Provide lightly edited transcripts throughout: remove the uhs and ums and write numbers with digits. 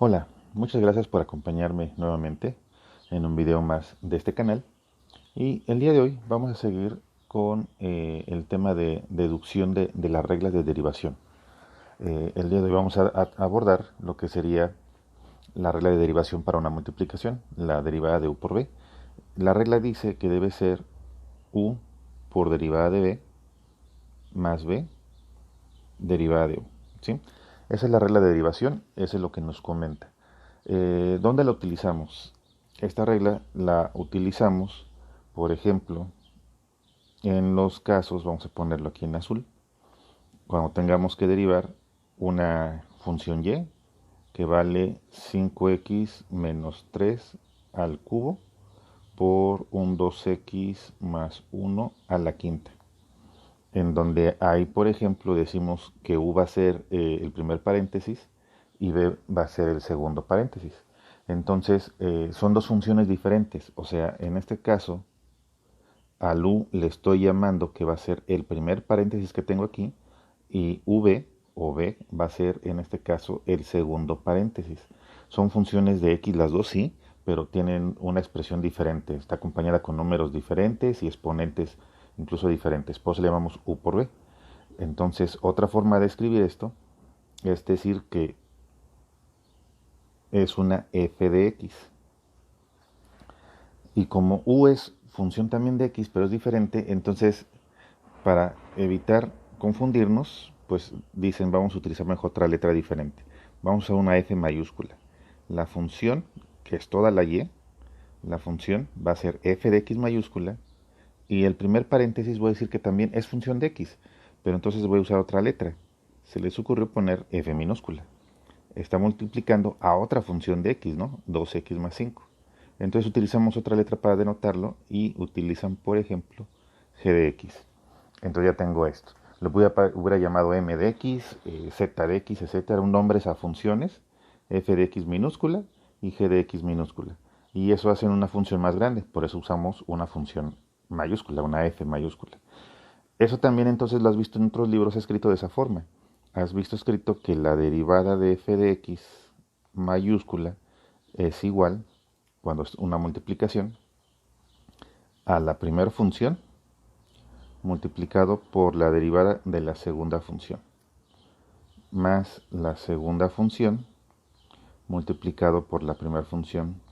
Hola, muchas gracias por acompañarme nuevamente en un video más de este canal. Y el día de hoy vamos a seguir con el tema de deducción de las reglas de derivación. El día de hoy vamos a abordar lo que sería la regla de derivación para una multiplicación, la derivada de u por b. La regla dice que debe ser u por derivada de b más b derivada de u, ¿sí? Esa es la regla de derivación, eso es lo que nos comenta. ¿Dónde la utilizamos? Esta regla la utilizamos, por ejemplo, en los casos, vamos a ponerlo aquí en azul, cuando tengamos que derivar una función y que vale 5x menos 3 al cubo por un 2x más 1 a la quinta. En donde ahí, por ejemplo, decimos que u va a ser el primer paréntesis y b va a ser el segundo paréntesis. Entonces, son dos funciones diferentes. O sea, en este caso, al u le estoy llamando que va a ser el primer paréntesis que tengo aquí y v o b va a ser, en este caso, el segundo paréntesis. Son funciones de x las dos, sí, pero tienen una expresión diferente. Está acompañada con números diferentes y exponentes incluso diferentes. Por eso le llamamos u por b. Entonces, otra forma de escribir esto es decir que es una f de x. Y como u es función también de x, pero es diferente, entonces para evitar confundirnos, pues dicen vamos a utilizar mejor otra letra diferente. Vamos a una f mayúscula. La función, que es toda la y, la función va a ser f de x mayúscula y el primer paréntesis voy a decir que también es función de x, pero entonces voy a usar otra letra. Se les ocurrió poner f minúscula. Está multiplicando a otra función de x, ¿no? 2x más 5. Entonces utilizamos otra letra para denotarlo y utilizan, por ejemplo, g de x. Entonces ya tengo esto. Lo hubiera llamado m de x, z de x, etcétera. Un nombre a funciones, f de x minúscula y g de x minúscula. Y eso hace una función más grande, por eso usamos una función mayúscula, una f mayúscula. Eso también entonces lo has visto en otros libros escrito de esa forma. Has visto escrito que la derivada de f de x mayúscula es igual, cuando es una multiplicación, a la primera función multiplicado por la derivada de la segunda función, más la segunda función multiplicado por la primera función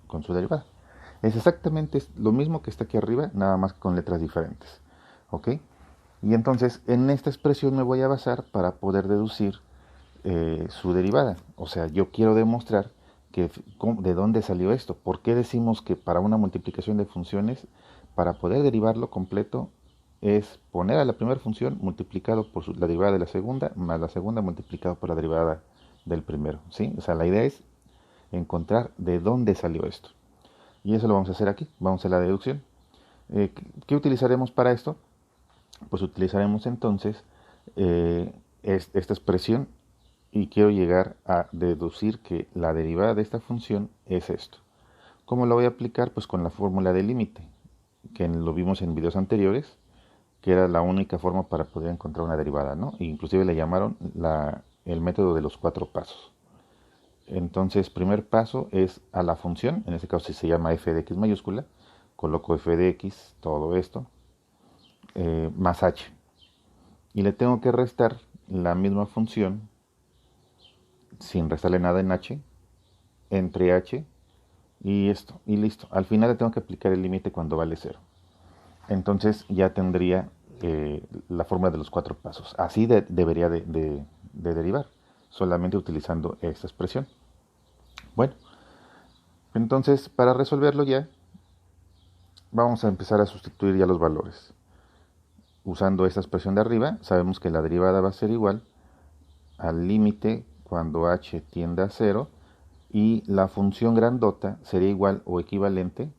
con su derivada. Es exactamente lo mismo que está aquí arriba, nada más con letras diferentes. ¿Ok? Y entonces en esta expresión me voy a basar para poder deducir su derivada. O sea, yo quiero demostrar que, de dónde salió esto. ¿Por qué decimos que para una multiplicación de funciones, para poder derivarlo completo, es poner a la primera función multiplicado por la derivada de la segunda, más la segunda multiplicado por la derivada del primero? ¿Sí? O sea, la idea es encontrar de dónde salió esto. Y eso lo vamos a hacer aquí. Vamos a la deducción. ¿Qué utilizaremos para esto? Pues utilizaremos entonces esta expresión y quiero llegar a deducir que la derivada de esta función es esto. ¿Cómo lo voy a aplicar? Pues con la fórmula de límite, que lo vimos en videos anteriores, que era la única forma para poder encontrar una derivada, ¿no? E inclusive le llamaron el método de los 4 pasos. Entonces, primer paso es a la función, en este caso se llama f de x mayúscula, coloco f de x, todo esto, más h. Y le tengo que restar la misma función, sin restarle nada en h, entre h y esto, y listo. Al final le tengo que aplicar el límite cuando vale 0. Entonces ya tendría la fórmula de los 4 pasos. Así debería de derivar, solamente utilizando esta expresión. Bueno, entonces para resolverlo ya, vamos a empezar a sustituir ya los valores. Usando esta expresión de arriba, sabemos que la derivada va a ser igual al límite cuando h tiende a 0 y la función grandota sería igual o equivalente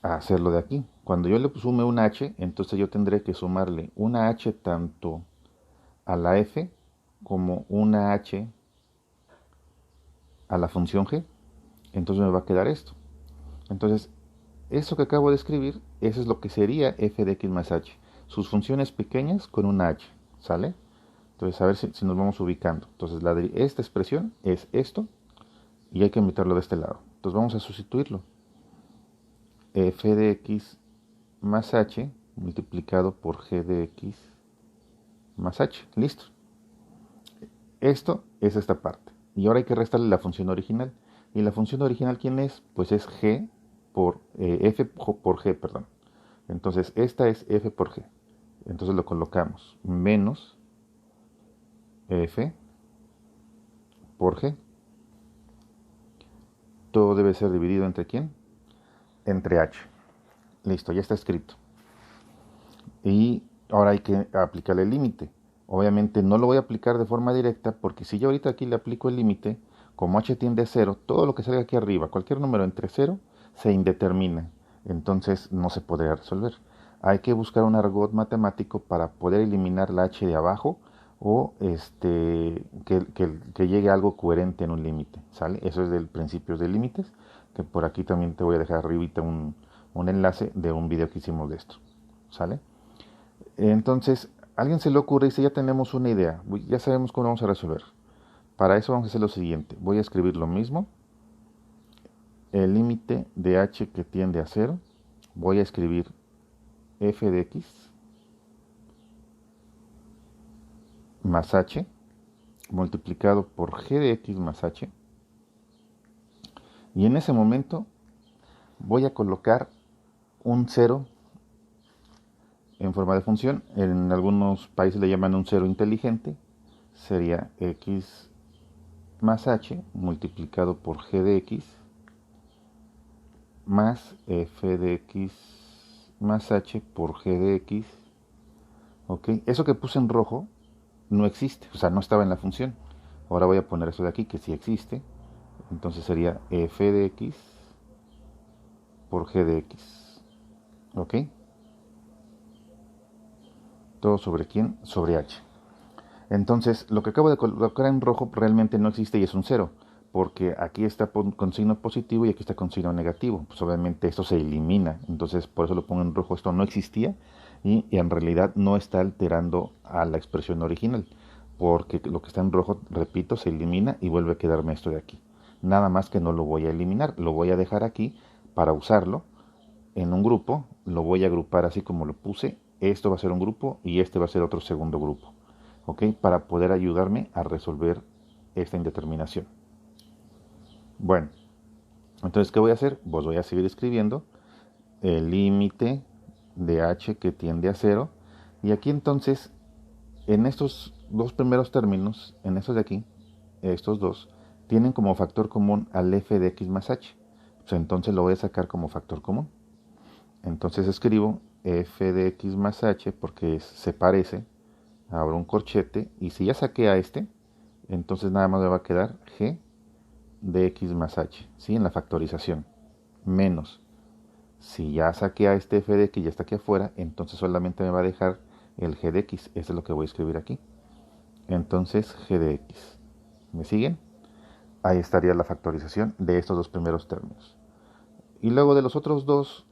a hacerlo de aquí. Cuando yo le sume una h, entonces yo tendré que sumarle una h tanto a la f como una h a la función g. Entonces me va a quedar esto. Entonces, eso que acabo de escribir, eso es lo que sería f de x más h. Sus funciones pequeñas con una h, ¿sale? Entonces, a ver si nos vamos ubicando. Entonces, esta expresión es esto y hay que meterlo de este lado. Entonces, vamos a sustituirlo. F de x más h multiplicado por g de x más h. Listo. Esto es esta parte. Y ahora hay que restarle la función original. ¿Y la función original quién es? Pues es g por f por g, perdón. Entonces, esta es f por g. Entonces lo colocamos menos f por g. Todo debe ser dividido entre quién? Entre h. Listo, ya está escrito. Y ahora hay que aplicarle el límite. Obviamente no lo voy a aplicar de forma directa porque si yo ahorita aquí le aplico el límite, como h tiende a 0, todo lo que salga aquí arriba, cualquier número entre 0, se indetermina. Entonces no se podría resolver. Hay que buscar un argot matemático para poder eliminar la h de abajo o que llegue algo coherente en un límite. ¿Sale? Eso es del principio de límites, que por aquí también te voy a dejar arribita un enlace de un video que hicimos de esto. ¿Sale? Entonces, a alguien se le ocurre y dice, ya tenemos una idea, ya sabemos cómo vamos a resolver. Para eso vamos a hacer lo siguiente. Voy a escribir lo mismo. El límite de h que tiende a 0. Voy a escribir f de x más h multiplicado por g de x más h. Y en ese momento voy a colocar un 0 en forma de función. En algunos países le llaman un 0 inteligente. Sería x más h multiplicado por g de x más f de x más h por g de x. ¿Ok? Eso que puse en rojo no existe, o sea, no estaba en la función. Ahora voy a poner eso de aquí, que sí existe. Entonces sería f de x por g de x. ¿Ok? Todo sobre quién? Sobre h. Entonces, lo que acabo de colocar en rojo realmente no existe y es un 0, porque aquí está con signo positivo y aquí está con signo negativo. Pues obviamente esto se elimina, entonces por eso lo pongo en rojo. Esto no existía y en realidad no está alterando a la expresión original, porque lo que está en rojo, repito, se elimina y vuelve a quedarme esto de aquí. Nada más que no lo voy a eliminar, lo voy a dejar aquí para usarlo en un grupo, lo voy a agrupar así como lo puse. Esto va a ser un grupo y este va a ser otro segundo grupo. ¿Ok? Para poder ayudarme a resolver esta indeterminación. Bueno, entonces, ¿qué voy a hacer? Pues voy a seguir escribiendo el límite de h que tiende a 0. Y aquí entonces, en estos dos primeros términos, en estos de aquí, estos dos, tienen como factor común al f de x más h. Pues entonces lo voy a sacar como factor común. Entonces escribo f de x más h porque se parece. Abro un corchete y si ya saqué a este, entonces nada más me va a quedar g de x más h, ¿sí? En la factorización, menos. Si ya saqué a este f de x, ya está aquí afuera, entonces solamente me va a dejar el g de x. Esto es lo que voy a escribir aquí. Entonces g de x. ¿Me siguen? Ahí estaría la factorización de estos dos primeros términos. Y luego de los otros dos,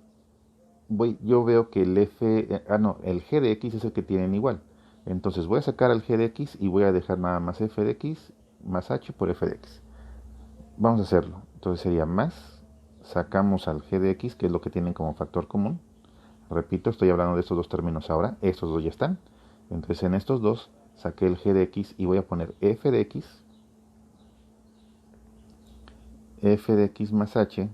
yo veo que el el g de x es el que tienen igual. Entonces voy a sacar al g de x y voy a dejar nada más f de x más h por f de x. Vamos a hacerlo. Entonces sería más, sacamos al g de x, que es lo que tienen como factor común. Repito, estoy hablando de estos dos términos ahora. Estos dos ya están. Entonces en estos dos saqué el g de x y voy a poner f de x más h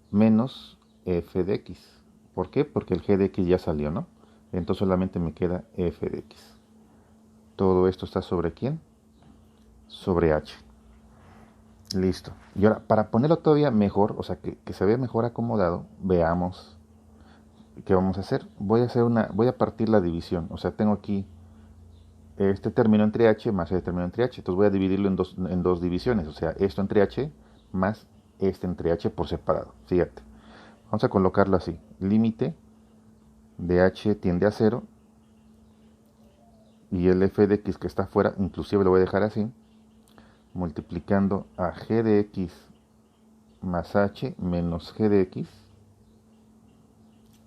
menos f de x. ¿Por qué? Porque el g de x ya salió, ¿no? Entonces solamente me queda f de x. Todo esto está sobre ¿quién? Sobre h. Listo. Y ahora, para ponerlo todavía mejor, o sea, que se vea mejor acomodado, veamos qué vamos a hacer. Voy a partir la división. O sea, tengo aquí este término entre h más este término entre h. Entonces voy a dividirlo en dos divisiones. O sea, esto entre h más este entre h por separado. Fíjate. Vamos a colocarlo así. Límite de h tiende a 0 y el f de x que está afuera, inclusive lo voy a dejar así, multiplicando a g de x más h menos g de x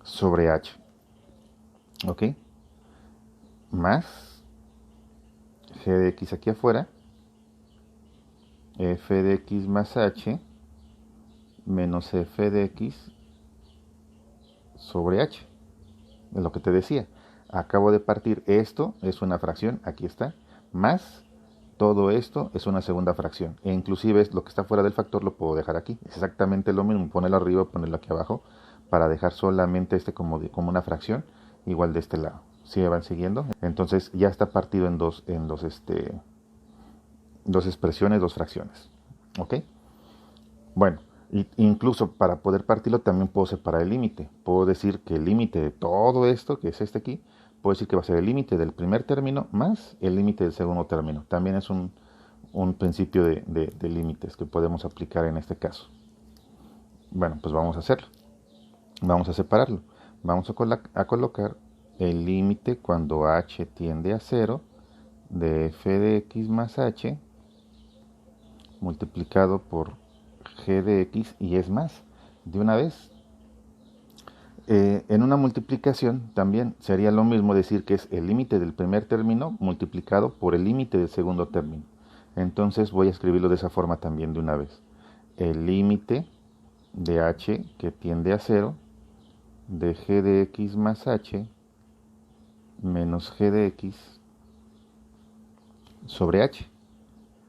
sobre h. ¿Ok? Más g de x aquí afuera, f de x más h menos f de x sobre h. Es lo que te decía. Acabo de partir, esto es una fracción, aquí está, más todo esto es una segunda fracción. E inclusive lo que está fuera del factor lo puedo dejar aquí. Es exactamente lo mismo, ponerlo arriba, ponerlo aquí abajo, para dejar solamente este como una fracción, igual de este lado. ¿Sí me van siguiendo? Entonces ya está partido en dos expresiones, dos fracciones. ¿Ok? Bueno, incluso para poder partirlo también puedo separar el límite. Puedo decir que el límite de todo esto, que es este aquí, puedo decir que va a ser el límite del primer término más el límite del segundo término. También es un principio de límites que podemos aplicar en este caso. Bueno, pues vamos a hacerlo. Vamos a separarlo. Vamos a colocar el límite cuando h tiende a 0 de f de x más h multiplicado por g de x y es más. De una vez. En una multiplicación también sería lo mismo decir que es el límite del primer término multiplicado por el límite del segundo término. Entonces voy a escribirlo de esa forma también de una vez. El límite de h que tiende a 0 de g de x más h menos g de x sobre h.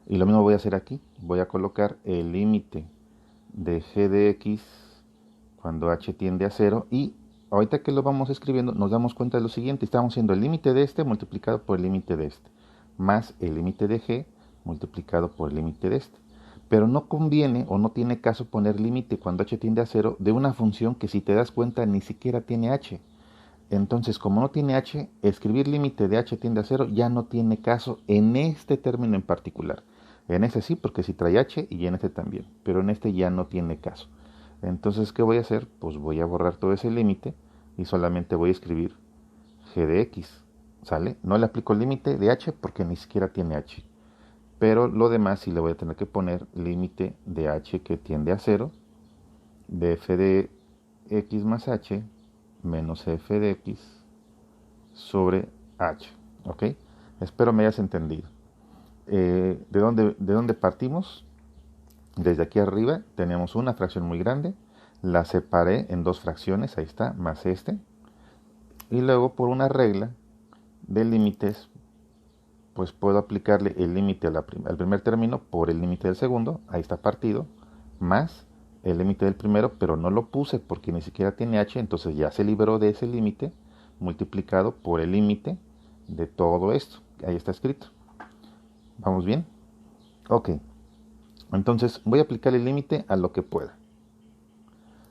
Y lo mismo voy a hacer aquí. Voy a colocar el límite de g de x cuando h tiende a 0 y ahorita que lo vamos escribiendo nos damos cuenta de lo siguiente. Estamos haciendo el límite de este multiplicado por el límite de este más el límite de g multiplicado por el límite de este. Pero no conviene o no tiene caso poner límite cuando h tiende a 0 de una función que, si te das cuenta, ni siquiera tiene h. Entonces, como no tiene h, escribir límite de h tiende a 0 ya no tiene caso en este término en particular. En este sí, porque sí trae h, y en este también, pero en este ya no tiene caso. Entonces, ¿qué voy a hacer? Pues voy a borrar todo ese límite y solamente voy a escribir g de x, ¿sale? No le aplico el límite de h porque ni siquiera tiene h. Pero lo demás sí le voy a tener que poner límite de h que tiende a 0 de f de x más h menos f de x sobre h. ¿Ok? Espero me hayas entendido. ¿De dónde partimos? Desde aquí arriba tenemos una fracción muy grande. La separé en dos fracciones, ahí está, más este. Y luego, por una regla de límites, pues puedo aplicarle el límite al primer término por el límite del segundo, ahí está partido, más el límite del primero, pero no lo puse porque ni siquiera tiene h, entonces ya se liberó de ese límite, multiplicado por el límite de todo esto. Ahí está escrito. ¿Vamos bien? Ok. Entonces voy a aplicar el límite a lo que pueda.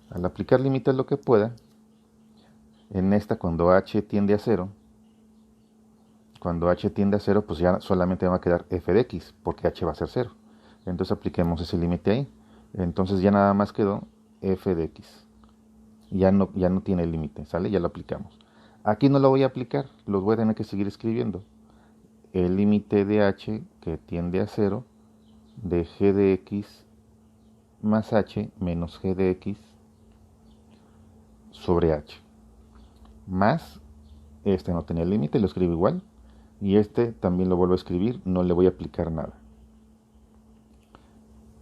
Al aplicar límite a lo que pueda, en esta cuando h tiende a 0, pues ya solamente va a quedar f de x, porque h va a ser 0. Entonces apliquemos ese límite ahí. Entonces ya nada más quedó f de x. Ya no tiene límite, ¿sale? Ya lo aplicamos. Aquí no lo voy a aplicar, los voy a tener que seguir escribiendo. El límite de h que tiende a 0 de g de x más h menos g de x sobre h. Más, este no tenía límite, lo escribo igual. Y este también lo vuelvo a escribir, no le voy a aplicar nada.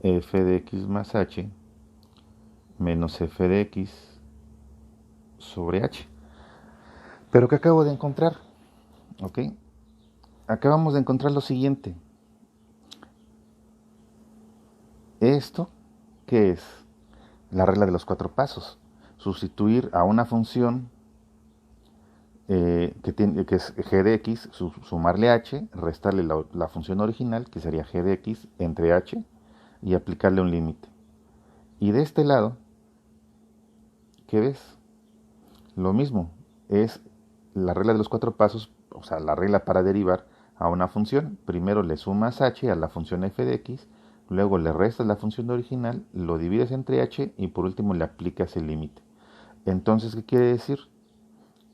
F de x más h menos f de x sobre h. Pero ¿qué acabo de encontrar? ¿Ok? Acabamos de encontrar lo siguiente. Esto, ¿qué es? La regla de los 4 pasos. Sustituir a una función que es g de x, sumarle h, restarle la función original, que sería g de x, entre h, y aplicarle un límite. Y de este lado, ¿qué ves? Lo mismo, es la regla de los 4 pasos, o sea, la regla para derivar a una función. Primero le sumas h a la función f de x, luego le restas la función original, lo divides entre h y por último le aplicas el límite. Entonces, ¿qué quiere decir?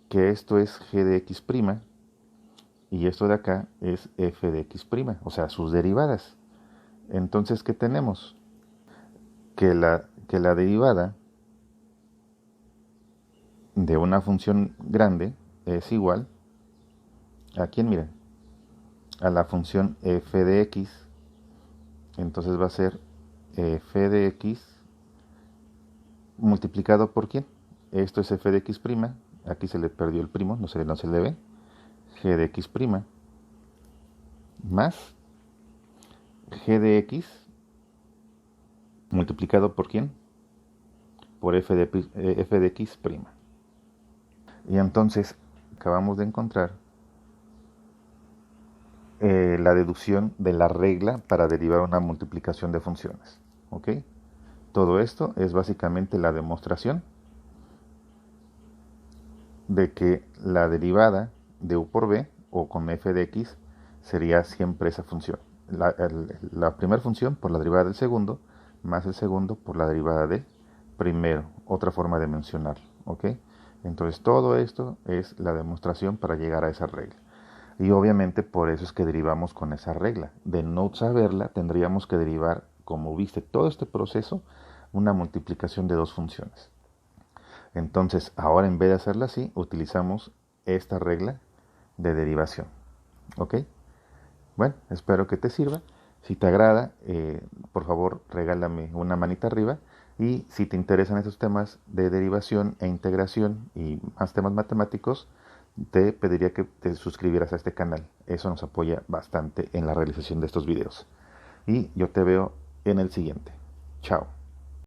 Que esto es g de x' y esto de acá es f de x', o sea, sus derivadas. Entonces, ¿qué tenemos? Que la derivada de una función grande es igual a, ¿quién? Miren, a la función f de x, entonces va a ser f de x multiplicado por ¿quién? Esto es f de x', aquí se le perdió el primo, no se le ve, g de x' más g de x multiplicado por ¿quién? Por f de x'. Y entonces acabamos de encontrar la deducción de la regla para derivar una multiplicación de funciones. ¿Ok? Todo esto es básicamente la demostración de que la derivada de u por b o con f de x sería siempre esa función. La primera función por la derivada del segundo, más el segundo por la derivada del primero. Otra forma de mencionarlo. ¿Ok? Entonces todo esto es la demostración para llegar a esa regla. Y obviamente por eso es que derivamos con esa regla. De no saberla, tendríamos que derivar, como viste, todo este proceso, una multiplicación de dos funciones. Entonces, ahora en vez de hacerla así, utilizamos esta regla de derivación. ¿Ok? Bueno, espero que te sirva. Si te agrada, por favor, regálame una manita arriba. Y si te interesan estos temas de derivación e integración y más temas matemáticos, te pediría que te suscribieras a este canal. Eso nos apoya bastante en la realización de estos videos. Y yo te veo en el siguiente. Chao.